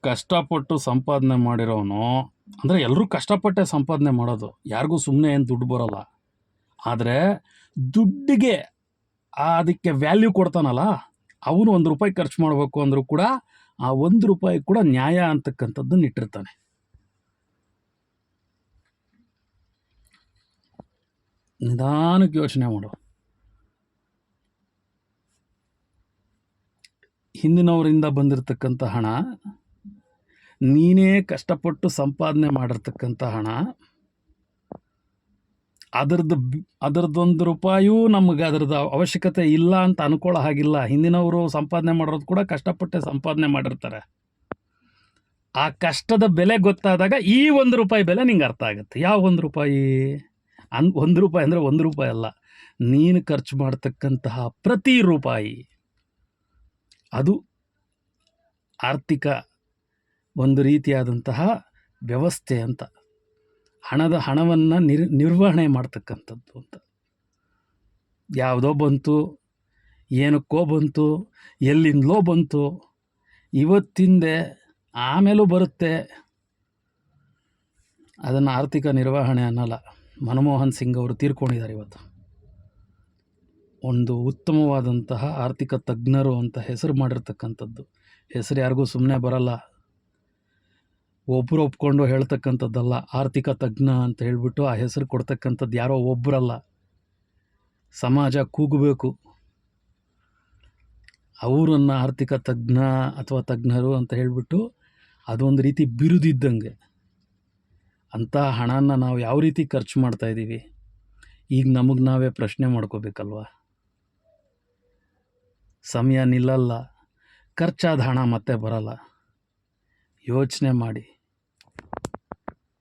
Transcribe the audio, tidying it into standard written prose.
ಕಷ್ಟಪಟ್ಟು ಸಂಪಾದನೆ ಮಾಡಿರೋನು, ಅಂದರೆ ಎಲ್ಲರೂ ಕಷ್ಟಪಟ್ಟೆ ಸಂಪಾದನೆ ಮಾಡೋದು, ಯಾರಿಗೂ ಸುಮ್ಮನೆ ಏನು ದುಡ್ಡು ಬರೋಲ್ಲ. ಆದರೆ ದುಡ್ಡಿಗೆ ಅದಕ್ಕೆ ವ್ಯಾಲ್ಯೂ ಕೊಡ್ತಾನಲ್ಲ, ಅವನು ₹1 ಖರ್ಚು ಮಾಡಬೇಕು ಅಂದರೂ ಕೂಡ ಆ ₹1 ಕೂಡ ನ್ಯಾಯ ಅಂತಕ್ಕಂಥದ್ದನ್ನು ಇಟ್ಟಿರ್ತಾನೆ. ನಿಧಾನಕ್ಕೆ ಯೋಚನೆ ಮಾಡು. ಹಿಂದಿನವರಿಂದ ಬಂದಿರತಕ್ಕಂಥ ಹಣ, ನೀನೇ ಕಷ್ಟಪಟ್ಟು ಸಂಪಾದನೆ ಮಾಡಿರ್ತಕ್ಕಂಥ ಹಣ, ಅದರದ್ದೊಂದು ರೂಪಾಯೂ ನಮಗೆ ಅದರದ್ದು ಅವಶ್ಯಕತೆ ಇಲ್ಲ ಅಂತ ಅನ್ಕೊಳ್ಳೋ ಹಾಗಿಲ್ಲ. ಹಿಂದಿನವರು ಸಂಪಾದನೆ ಮಾಡೋದು ಕೂಡ ಕಷ್ಟಪಟ್ಟೆ ಸಂಪಾದನೆ ಮಾಡಿರ್ತಾರೆ. ಆ ಕಷ್ಟದ ಬೆಲೆ ಗೊತ್ತಾದಾಗ ಈ ₹1 ಬೆಲೆ ನಿಂಗೆ ಅರ್ಥ ಆಗುತ್ತೆ. ಯಾವ ₹1? ₹1 ಅಂದರೆ ₹1 ಅಲ್ಲ, ನೀನು ಖರ್ಚು ಮಾಡ್ತಕ್ಕಂತಹ ಪ್ರತಿ ರೂಪಾಯಿ. ಅದು ಆರ್ಥಿಕ ಒಂದು ರೀತಿಯಾದಂತಹ ವ್ಯವಸ್ಥೆ ಅಂತ. ಹಣವನ್ನು ನಿರ್ವಹಣೆ ಮಾಡ್ತಕ್ಕಂಥದ್ದು ಅಂತ. ಯಾವುದೋ ಬಂತು, ಏನಕ್ಕೋ ಬಂತು, ಎಲ್ಲಿಂದಲೋ ಬಂತು, ಇವತ್ತಿಂದೆ ಆಮೇಲೂ ಬರುತ್ತೆ, ಅದನ್ನು ಆರ್ಥಿಕ ನಿರ್ವಹಣೆ ಅನ್ನಲ್ಲ. ಮನಮೋಹನ್ ಸಿಂಗ್ ಅವರು ತೀರ್ಕೊಂಡಿದ್ದಾರೆ ಇವತ್ತು. ಒಂದು ಉತ್ತಮವಾದಂತಹ ಆರ್ಥಿಕ ತಜ್ಞರು ಅಂತ ಹೆಸರು ಮಾಡಿರ್ತಕ್ಕಂಥದ್ದು. ಹೆಸರು ಯಾರಿಗೂ ಸುಮ್ಮನೆ ಬರಲ್ಲ, ಒಬ್ಬರು ಒಪ್ಕೊಂಡು ಹೇಳ್ತಕ್ಕಂಥದ್ದಲ್ಲ. ಆರ್ಥಿಕ ತಜ್ಞ ಅಂತ ಹೇಳಿಬಿಟ್ಟು ಆ ಹೆಸರು ಕೊಡ್ತಕ್ಕಂಥದ್ದು ಯಾರೋ ಒಬ್ಬರಲ್ಲ, ಸಮಾಜ ಕೂಗಬೇಕು ಅವರನ್ನು ಆರ್ಥಿಕ ತಜ್ಞ ಅಥವಾ ತಜ್ಞರು ಅಂತ ಹೇಳಿಬಿಟ್ಟು. ಅದೊಂದು ರೀತಿ ಬಿರುದಿದ್ದಂಗೆ. ಅಂಥ ಹಣನ ನಾವು ಯಾವ ರೀತಿ ಖರ್ಚು ಮಾಡ್ತಾಯಿದ್ದೀವಿ, ಈಗ ನಮಗೆ ನಾವೇ ಪ್ರಶ್ನೆ ಮಾಡ್ಕೋಬೇಕಲ್ವ. ಸಮಯ ನಿಲ್ಲಲ್ಲ, ಖರ್ಚಾದ ಹಣ ಮತ್ತೆ ಬರಲ್ಲ. ಯೋಚನೆ ಮಾಡಿ.